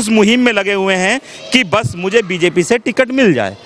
उस मुहिम में लगे हुए हैं कि बस मुझे बीजेपी से टिकट मिल जाए।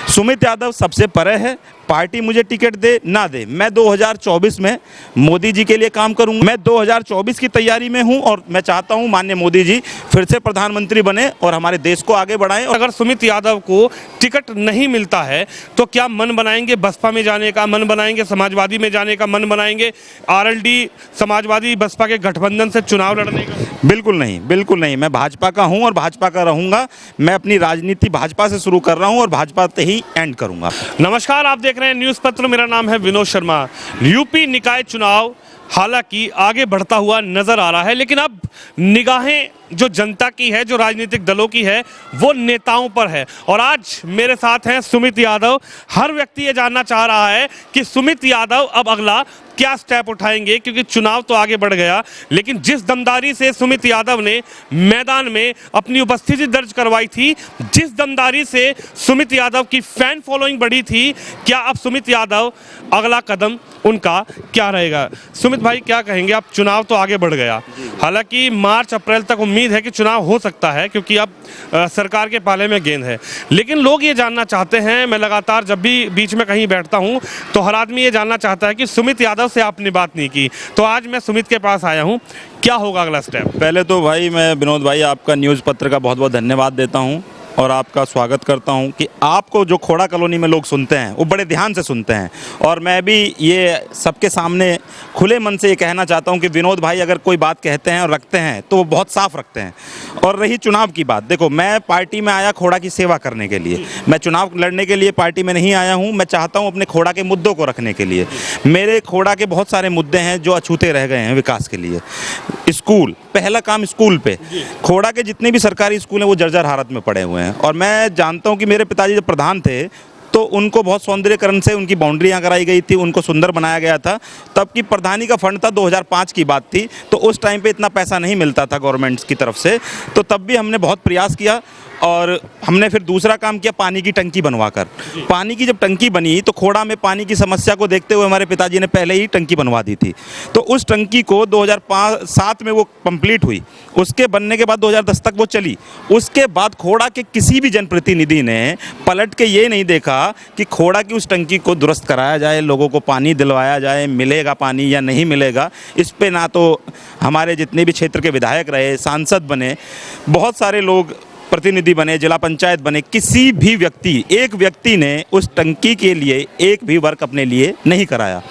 सुमित यादव सबसे परे है, पार्टी मुझे टिकट दे ना दे, मैं 2024 में मोदी जी के लिए काम करूंगा। मैं 2024 की तैयारी में हूं और मैं चाहता हूं माननीय मोदी जी फिर से प्रधानमंत्री बने और हमारे देश को आगे बढ़ाएं। अगर सुमित यादव को टिकट नहीं मिलता है तो क्या मन बनाएंगे बसपा में जाने का, मन बनाएंगे समाजवादी में जाने का, मन बनाएंगे आरएलडी समाजवादी बसपा के गठबंधन से चुनाव लड़ने का? बिल्कुल नहीं, बिल्कुल नहीं। मैं भाजपा का हूं और भाजपा का रहूंगा। मैं अपनी राजनीति भाजपा से शुरू कर रहा हूं और भाजपा से ही एंड करूंगा। नमस्कार, आप देख रहे हैं न्यूज़ पत्र। मेरा नाम है विनोद शर्मा। यूपी निकाय चुनाव हालांकि आगे बढ़ता हुआ नजर आ रहा है, लेकिन अब निगाहें जो जनता की है, जो राजनीतिक दलों की है, वो नेताओं पर है। और आज मेरे साथ हैं सुमित यादव। हर व्यक्ति ये जानना चाह रहा है कि सुमित यादव अब अगला क्या स्टेप उठाएंगे, क्योंकि चुनाव तो आगे बढ़ गया, लेकिन जिस दमदारी से सुमित यादव ने मैदान में अपनी उपस्थिति दर्ज करवाई थी, जिस दमदारी से सुमित यादव की फैन फॉलोइंग बढ़ी थी, क्या अब सुमित यादव अगला कदम उनका क्या रहेगा? सुमित भाई क्या कहेंगे? अब चुनाव तो आगे बढ़ गया, हालांकि मार्च अप्रैल तक उम्मीद है कि चुनाव हो सकता है, क्योंकि अब सरकार के पाले में गेंद है। लेकिन लोग ये जानना चाहते हैं, मैं लगातार जब भी बीच में कहीं बैठता हूं तो हर आदमी ये जानना चाहता है कि सुमित यादव से आपने बात नहीं की, तो आज मैं सुमित के पास आया हूं। क्या होगा अगला स्टेप? पहले तो भाई मैं विनोद भाई आपका न्यूज़ पत्र का बहुत बहुत धन्यवाद देता हूं और आपका स्वागत करता हूं कि आपको जो खोड़ा कॉलोनी में लोग सुनते हैं वो बड़े ध्यान से सुनते हैं। और मैं भी ये सबके सामने खुले मन से ये कहना चाहता हूं कि विनोद भाई अगर कोई बात कहते हैं और रखते हैं तो वो बहुत साफ रखते हैं। और रही चुनाव की बात, देखो मैं पार्टी में आया खोड़ा की सेवा करने के लिए, मैं चुनाव लड़ने के लिए पार्टी में नहीं आया हूँ। मैं चाहता हूँ अपने खोड़ा के मुद्दों को रखने के लिए। मेरे खोड़ा के बहुत सारे मुद्दे हैं जो अछूते रह गए हैं विकास के लिए। स्कूल, पहला काम स्कूल पे, खोड़ा के जितने भी सरकारी स्कूल हैं वो जर्जर हालत में पड़े हुए हैं। और मैं जानता हूं कि मेरे पिताजी जब प्रधान थे तो उनको बहुत सौंदर्यकरण से उनकी बाउंड्रियां कराई गई थी, उनको सुंदर बनाया गया था। तब की प्रधानी का फंड था, 2005 की बात थी, तो उस टाइम पे इतना पैसा नहीं मिलता था गवर्नमेंट की तरफ से। तो तब भी हमने बहुत प्रयास किया और हमने फिर दूसरा काम किया पानी की टंकी बनवाकर। पानी की जब टंकी बनी तो खोड़ा में पानी की समस्या को देखते हुए हमारे पिताजी ने पहले ही टंकी बनवा दी थी। तो उस टंकी को 2007 में वो कंप्लीट हुई, उसके बनने के बाद 2010 तक वो चली। उसके बाद खोड़ा के किसी भी जनप्रतिनिधि ने पलट के ये नहीं देखा कि खोड़ा की उस टंकी को दुरुस्त कराया जाए, लोगों को पानी दिलवाया जाए, मिलेगा पानी या नहीं मिलेगा। इस पे ना तो हमारे जितने भी क्षेत्र के विधायक रहे, सांसद बने, बहुत सारे लोग प्रतिनिधि बने, जिला पंचायत बने, किसी भी व्यक्ति, एक व्यक्ति ने उस टंकी के लिए एक भी वर्क अपने लिए नहीं कराया।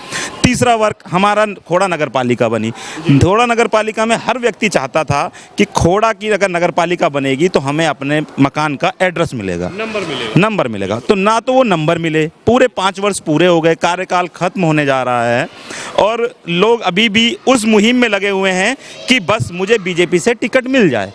तीसरा वर्क हमारा खोड़ा नगर पालिका बनी। खोड़ा नगर पालिका में हर व्यक्ति चाहता था कि खोड़ा की अगर नगर पालिका बनेगी तो हमें अपने मकान का एड्रेस मिलेगा, नंबर मिलेगा। तो ना तो वो नंबर मिले, पूरे 5 वर्ष पूरे हो गए, कार्यकाल खत्म होने जा रहा है और लोग अभी भी उस मुहिम में लगे हुए हैं कि बस मुझे बीजेपी से टिकट मिल जाए।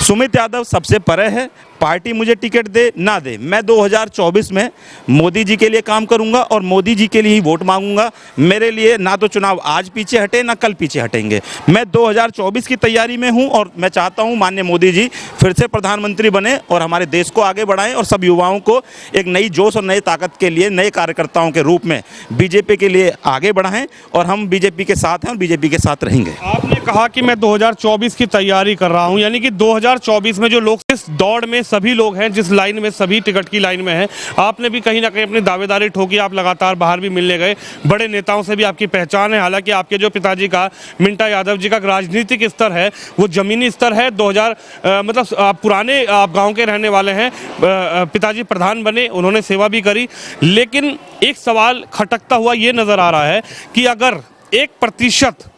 सुमित यादव सबसे परे है, पार्टी मुझे टिकट दे ना दे, मैं 2024 में मोदी जी के लिए काम करूंगा और मोदी जी के लिए ही वोट मांगूंगा। मेरे लिए ना तो चुनाव आज पीछे हटे ना कल पीछे हटेंगे। मैं 2024 की तैयारी में हूं और मैं चाहता हूं माननीय मोदी जी फिर से प्रधानमंत्री बने और हमारे देश को आगे बढ़ाएं और सब युवाओं को एक नई जोश और नई ताकत के लिए, नए कार्यकर्ताओं के रूप में बीजेपी के लिए आगे बढ़ाएं। और हम बीजेपी के साथ हैं और बीजेपी के साथ रहेंगे। आपने कहा कि मैं 2024 की तैयारी कर रहा हूं, यानी कि 2024 में जो लोग इस दौड़ में सभी लोग हैं, जिस लाइन में सभी टिकट की लाइन में हैं, आपने भी कहीं ना कहीं अपनी दावेदारी ठोकी। आप लगातार बाहर भी मिलने गए, बड़े नेताओं से भी आपकी पहचान है। हालांकि आपके जो पिताजी का, मिंटा यादव जी का राजनीतिक स्तर है वो जमीनी स्तर है। 2000 मतलब आप पुराने आप गांव के रहने वाले हैं, पिताजी प्रधान बने, उन्होंने सेवा भी करी। लेकिन एक सवाल खटकता हुआ ये नज़र आ रहा है कि अगर 1%,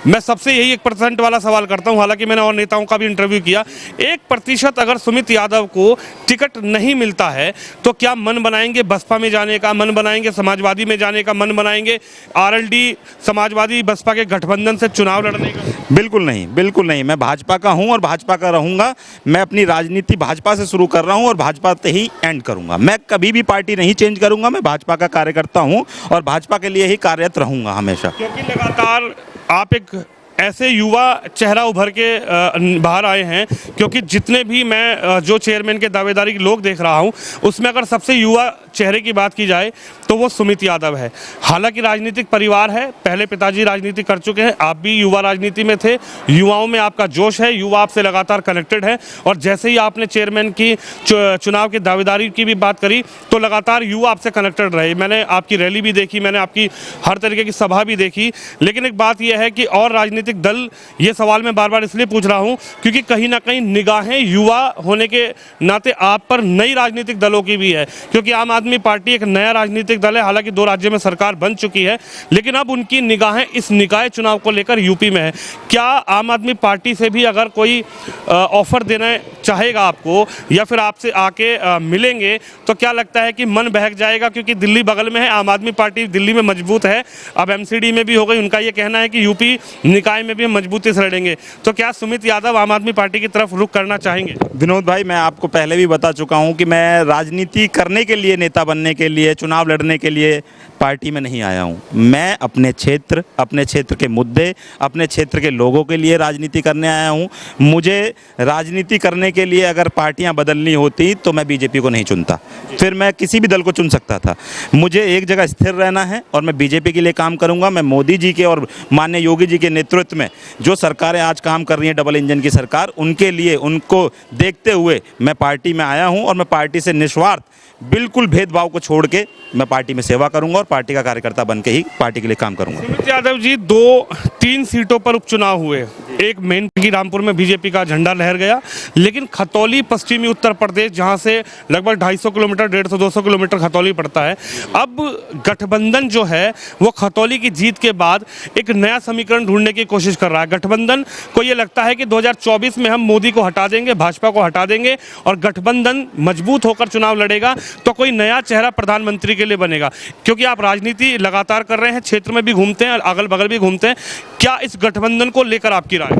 मैं सबसे यही 1% वाला सवाल करता हूं, हालांकि मैंने और नेताओं का भी इंटरव्यू किया, 1% अगर सुमित यादव को टिकट नहीं मिलता है तो क्या मन बनाएंगे बसपा में जाने का, मन बनाएंगे समाजवादी में जाने का, मन बनाएंगे आरएलडी समाजवादी बसपा के गठबंधन से चुनाव लड़ने का? बिल्कुल नहीं, बिल्कुल नहीं। मैं भाजपा का हूं और भाजपा का रहूंगा। मैं अपनी राजनीति भाजपा से शुरू कर रहा हूं और भाजपा से ही एंड करूंगा। मैं कभी भी पार्टी नहीं चेंज करूंगा। मैं भाजपा का कार्यकर्ता हूं और भाजपा के लिए ही कार्यरत रहूंगा हमेशा। क्योंकि लगातार आप एक ऐसे युवा चेहरा उभर के बाहर आए हैं, क्योंकि जितने भी मैं जो चेयरमैन के दावेदारी लोग देख रहा हूं उसमें अगर सबसे युवा चेहरे की बात की जाए तो वो सुमित यादव है। हालांकि राजनीतिक परिवार है, पहले पिताजी राजनीति कर चुके हैं, आप भी युवा राजनीति में थे, युवाओं में आपका जोश है, युवा आपसे लगातार कनेक्टेड है और जैसे ही आपने चेयरमैन की चुनाव की दावेदारी की भी बात करी तो लगातार युवा आपसे कनेक्टेड रहे। मैंने आपकी रैली भी देखी, मैंने आपकी हर तरीके की सभा भी देखी, लेकिन एक बात यह है कि और राजनीतिक दल, ये सवाल मैं बार बार इसलिए पूछ रहा हूं क्योंकि कहीं ना कहीं निगाहें युवा होने के नाते आप पर नई राजनीतिक दलों की भी है, क्योंकि आम आदमी पार्टी एक नया राजनीतिक दल है। हालांकि 2 राज्यों में सरकार बन चुकी है, लेकिन अब उनकी निगाहें इस निकाय चुनाव को लेकर यूपी में है। क्या आम आदमी पार्टी से भी अगर कोई ऑफर देना चाहेगा आपको या फिर आपसे आके मिलेंगे तो क्या लगता है कि मन बहक जाएगा, क्योंकि दिल्ली बगल में है, आम आदमी पार्टी दिल्ली में मजबूत है, अब एमसीडी में भी हो गई, उनका ये कहना है कि यूपी निकाय में भी हम मजबूती से लड़ेंगे, तो क्या सुमित यादव आम आदमी पार्टी की तरफ रुख करना चाहेंगे? विनोद भाई, मैं आपको पहले भी बता चुका हूं कि मैं राजनीति करने के लिए, नेता बनने के लिए, चुनाव लड़ने के लिए पार्टी में नहीं आया हूं। मैं अपने क्षेत्र के मुद्दे, अपने क्षेत्र के लोगों के लिए राजनीति करने आया हूं। मुझे राजनीति करने के लिए अगर पार्टियां बदलनी होती तो मैं बीजेपी को नहीं चुनता, फिर मैं किसी भी दल को चुन सकता था। मुझे एक जगह स्थिर रहना है और मैं बीजेपी के लिए काम करूंगा। मैं मोदी जी के और माननीय योगी जी के नेतृत्व में जो सरकारें आज काम कर रही हैं, डबल इंजन की सरकार, उनके लिए, उनको देखते हुए मैं पार्टी में आया हूं और मैं पार्टी से निस्वार्थ, बिल्कुल भेदभाव को छोड़ के मैं पार्टी में सेवा करूंगा और पार्टी का कार्यकर्ता बन के ही पार्टी के लिए काम करूंगा। सुमित यादव जी, 2-3 सीटों पर उपचुनाव हुए, एक मेन की रामपुर में बीजेपी का झंडा लहर गया, लेकिन खतौली पश्चिमी उत्तर प्रदेश, जहां से लगभग 250 किलोमीटर, 150-200 किलोमीटर खतौली पड़ता है, अब गठबंधन जो है वो खतौली की जीत के बाद एक नया समीकरण ढूंढने की कोशिश कर रहा है। गठबंधन को ये लगता है कि 2024 में हम मोदी को हटा देंगे, भाजपा को हटा देंगे और गठबंधन मजबूत होकर चुनाव लड़ेगा तो कोई नया चेहरा प्रधानमंत्री के लिए बनेगा। क्योंकि आप राजनीति लगातार कर रहे हैं, क्षेत्र में भी घूमते हैं, अगल बगल भी घूमते हैं, क्या इस गठबंधन को लेकर आपकी राय?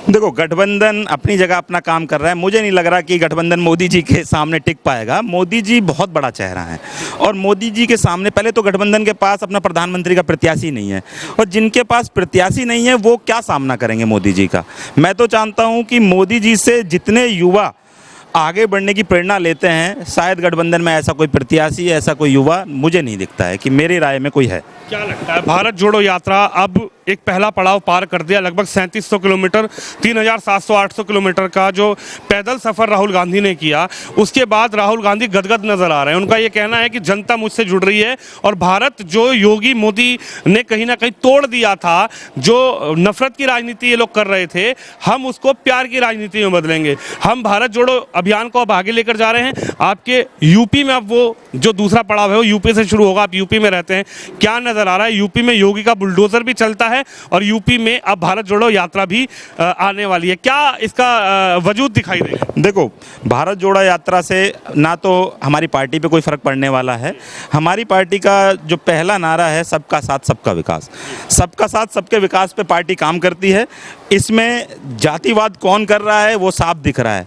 देखो, गठबंधन अपनी जगह अपना काम कर रहा है। मुझे नहीं लग रहा कि गठबंधन मोदी जी के सामने टिक पाएगा। मोदी जी बहुत बड़ा चेहरा है और मोदी जी के सामने पहले तो गठबंधन के पास अपना प्रधानमंत्री का प्रत्याशी नहीं है, और जिनके पास प्रत्याशी नहीं है वो क्या सामना करेंगे मोदी जी का। मैं तो जानता हूं कि मोदी जी से जितने युवा आगे बढ़ने की प्रेरणा लेते हैं, शायद गठबंधन में ऐसा कोई प्रत्याशी, ऐसा कोई युवा मुझे नहीं दिखता है कि मेरी राय में कोई है। क्या लगता है, भारत जोड़ो यात्रा अब एक पहला पड़ाव पार कर दिया, लगभग 3700 किलोमीटर, 3700-800 किलोमीटर का जो पैदल सफर राहुल गांधी ने किया, उसके बाद राहुल गांधी गदगद नजर आ रहे हैं। उनका ये कहना है कि जनता मुझसे जुड़ रही है और भारत जो योगी मोदी ने कहीं ना कहीं तोड़ दिया था, जो नफरत की राजनीति ये लोग कर रहे थे, हम उसको प्यार की राजनीति में बदलेंगे। हम भारत जोड़ो अभियान को अब आगे लेकर जा रहे हैं। आपके यूपी में अब वो जो दूसरा पड़ाव है वो यूपी से शुरू होगा, आप यूपी में रहते हैं, क्या नजर आ रहा है? यूपी में योगी का बुलडोजर भी चलता है और यूपी में अब भारत जोड़ो यात्रा भी आने वाली है, क्या इसका वजूद दिखाई देगा? देखो, भारत जोड़ो यात्रा से ना तो हमारी पार्टी पे कोई फर्क पड़ने वाला है। हमारी पार्टी का जो पहला नारा है, सबका साथ सबका विकास, सबका साथ सबके विकास पे पार्टी काम करती है। इसमें जातिवाद कौन कर रहा है वो साफ दिख रहा है।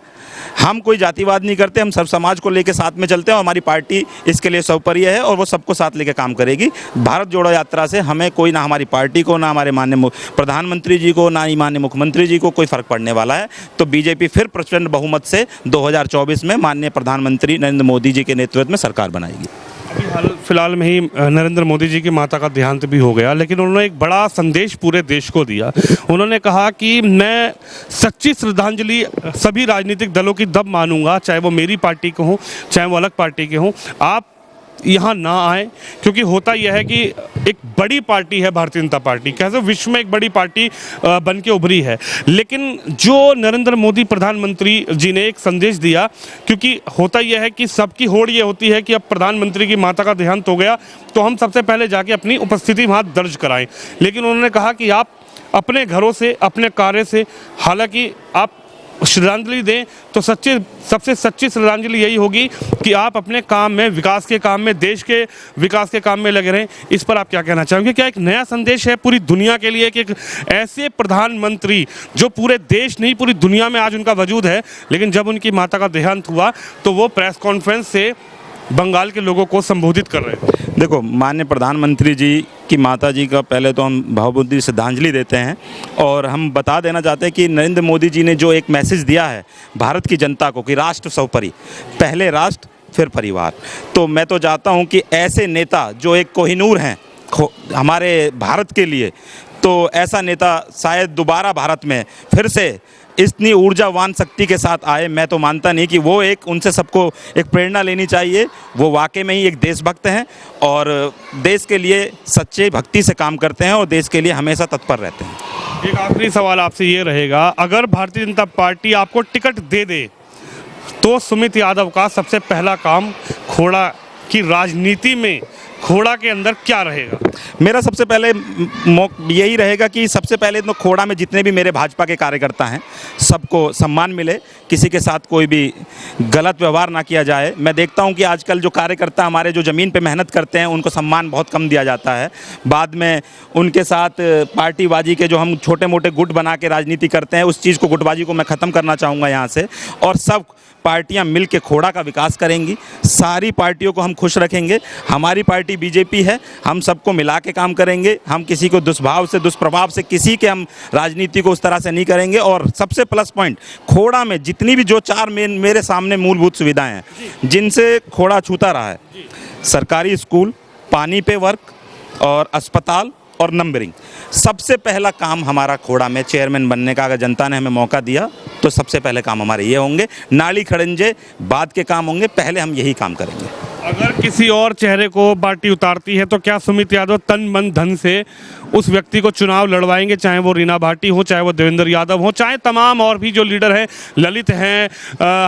हम कोई जातिवाद नहीं करते, हम सब समाज को लेके साथ में चलते हैं और हमारी पार्टी इसके लिए सर्वोपरि है और वो सबको साथ लेके काम करेगी। भारत जोड़ो यात्रा से हमें कोई, ना हमारी पार्टी को, ना हमारे माननीय प्रधानमंत्री जी को, ना ही माननीय मुख्यमंत्री जी को कोई फर्क पड़ने वाला है। तो बीजेपी फिर प्रचंड बहुमत से 2024 में माननीय प्रधानमंत्री नरेंद्र मोदी जी के नेतृत्व में सरकार बनाएगी। अभी हाल फिलहाल में ही नरेंद्र मोदी जी की माता का देहांत भी हो गया, लेकिन उन्होंने एक बड़ा संदेश पूरे देश को दिया। उन्होंने कहा कि मैं सच्ची श्रद्धांजलि सभी राजनीतिक दलों की तब मानूंगा, चाहे वो मेरी पार्टी के हों, चाहे वो अलग पार्टी के हों, आप यहाँ ना आए, क्योंकि होता यह है कि एक बड़ी पार्टी है भारतीय जनता पार्टी, कैसे विश्व में एक बड़ी पार्टी बन के उभरी है, लेकिन जो नरेंद्र मोदी प्रधानमंत्री जी ने एक संदेश दिया, क्योंकि होता यह है कि सबकी होड़ ये होती है कि अब प्रधानमंत्री की माता का देहांत हो गया तो हम सबसे पहले जाके अपनी उपस्थिति वहाँ दर्ज कराएं, लेकिन उन्होंने कहा कि आप अपने घरों से, अपने कार्य से, हालांकि आप श्रद्धांजलि दें तो सबसे सच्ची श्रद्धांजलि यही होगी कि आप अपने काम में, विकास के काम में, देश के विकास के काम में लगे रहें। इस पर आप क्या कहना चाहेंगे? क्या एक नया संदेश है पूरी दुनिया के लिए कि एक ऐसे प्रधानमंत्री जो पूरे देश नहीं पूरी दुनिया में आज उनका वजूद है, लेकिन जब उनकी माता का देहांत हुआ तो वो प्रेस कॉन्फ्रेंस से बंगाल के लोगों को संबोधित कर रहे थे? देखो, माननीय प्रधानमंत्री जी की माता जी का पहले तो हम भावभीनी श्रद्धांजलि देते हैं और हम बता देना चाहते हैं कि नरेंद्र मोदी जी ने जो एक मैसेज दिया है भारत की जनता को कि राष्ट्र सर्वोपरि, पहले राष्ट्र फिर परिवार। तो मैं तो चाहता हूं कि ऐसे नेता जो एक कोहिनूर हैं हमारे भारत के लिए, तो ऐसा नेता शायद दोबारा भारत में फिर से इतनी ऊर्जावान शक्ति के साथ आए। मैं तो मानता नहीं कि वो एक उनसे सबको एक प्रेरणा लेनी चाहिए। वो वाकई में ही एक देशभक्त हैं और देश के लिए सच्चे भक्ति से काम करते हैं और देश के लिए हमेशा तत्पर रहते हैं। एक आखिरी सवाल आपसे ये रहेगा, अगर भारतीय जनता पार्टी आपको टिकट दे दे तो सुमित यादव का सबसे पहला काम खोड़ा की राजनीति में, खोड़ा के अंदर क्या रहेगा? मेरा सबसे पहले यही रहेगा कि सबसे पहले तो खोड़ा में जितने भी मेरे भाजपा के कार्यकर्ता हैं सबको सम्मान मिले, किसी के साथ कोई भी गलत व्यवहार ना किया जाए। मैं देखता हूं कि आजकल जो कार्यकर्ता हमारे जो ज़मीन पे मेहनत करते हैं उनको सम्मान बहुत कम दिया जाता है। बाद में उनके साथ पार्टीबाजी के जो हम छोटे मोटे गुट बना के राजनीति करते हैं, उस चीज़ को, गुटबाजी को मैं ख़त्म करना चाहूँगा यहाँ से। और सब पार्टियां मिल के खोड़ा का विकास करेंगी, सारी पार्टियों को हम खुश रखेंगे। हमारी पार्टी बीजेपी है, हम सबको मिला के काम करेंगे। हम किसी को दुष्भाव से, दुष्प्रभाव से किसी के हम राजनीति को उस तरह से नहीं करेंगे। और सबसे प्लस पॉइंट, खोड़ा में जितनी भी जो चार मेरे सामने मूलभूत सुविधाएं हैं जिनसे खोड़ा छूता रहा है, सरकारी स्कूल, पानी पे वर्क और अस्पताल और नंबरिंग, सबसे पहला काम हमारा खोड़ा में चेयरमैन बनने का, अगर जनता ने हमें मौका दिया तो सबसे पहले काम हमारे ये होंगे। नाली खड़ंजे बाद के काम होंगे, पहले हम यही काम करेंगे। अगर किसी और चेहरे को पार्टी उतारती है तो क्या सुमित यादव तन मन धन से उस व्यक्ति को चुनाव लड़वाएंगे, चाहे वो रीना भाटी हो, चाहे वो देवेंद्र यादव हो, चाहे तमाम और भी जो लीडर हैं, ललित हैं,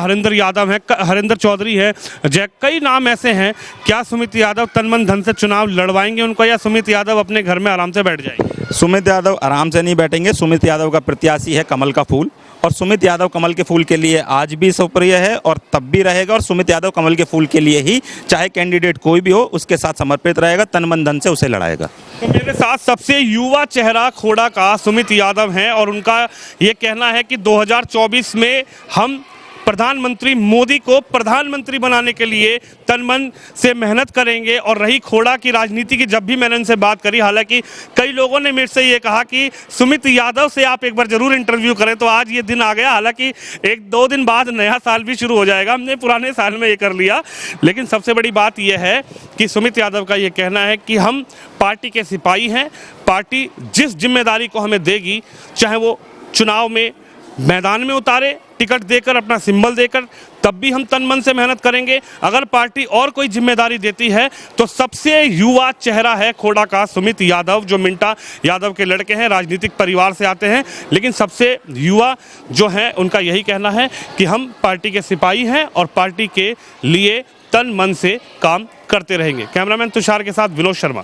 हरिंदर यादव हैं, हरिंदर चौधरी है, कई नाम ऐसे हैं। क्या सुमित यादव तन मन धन से चुनाव लड़वाएंगे उनको, या सुमित यादव अपने घर में आराम से बैठ जाएंगे? सुमित यादव आराम से नहीं बैठेंगे। सुमित यादव का प्रत्याशी है कमल का फूल, और सुमित यादव कमल के फूल के लिए आज भी सुप्रिय है और तब भी रहेगा। और सुमित यादव कमल के फूल के लिए ही, चाहे कैंडिडेट कोई भी हो, उसके साथ समर्पित रहेगा, तन मन धन से उसे लड़ाएगा। तो मेरे साथ सबसे युवा चेहरा खोड़ा का सुमित यादव हैं और उनका ये कहना है कि 2024 में हम प्रधानमंत्री मोदी को प्रधानमंत्री बनाने के लिए तन मन से मेहनत करेंगे। और रही खोड़ा की राजनीति की, जब भी मैंने उनसे बात करी, हालांकि कई लोगों ने मेरे से ये कहा कि सुमित यादव से आप एक बार जरूर इंटरव्यू करें, तो आज ये दिन आ गया। हालांकि 1-2 दिन बाद नया साल भी शुरू हो जाएगा, हमने पुराने साल में ये कर लिया। लेकिन सबसे बड़ी बात यह है कि सुमित यादव का ये कहना है कि हम पार्टी के सिपाही हैं, पार्टी जिस जिम्मेदारी को हमें देगी, चाहे वो चुनाव में मैदान में उतारे, टिकट देकर, अपना सिंबल देकर, तब भी हम तन मन से मेहनत करेंगे। अगर पार्टी और कोई जिम्मेदारी देती है तो सबसे युवा चेहरा है खोड़ा का सुमित यादव, जो मिंटा यादव के लड़के हैं, राजनीतिक परिवार से आते हैं, लेकिन सबसे युवा जो है उनका यही कहना है कि हम पार्टी के सिपाही हैं और पार्टी के लिए तन मन से काम करते रहेंगे। कैमरामैन तुषार के साथ विनोद शर्मा।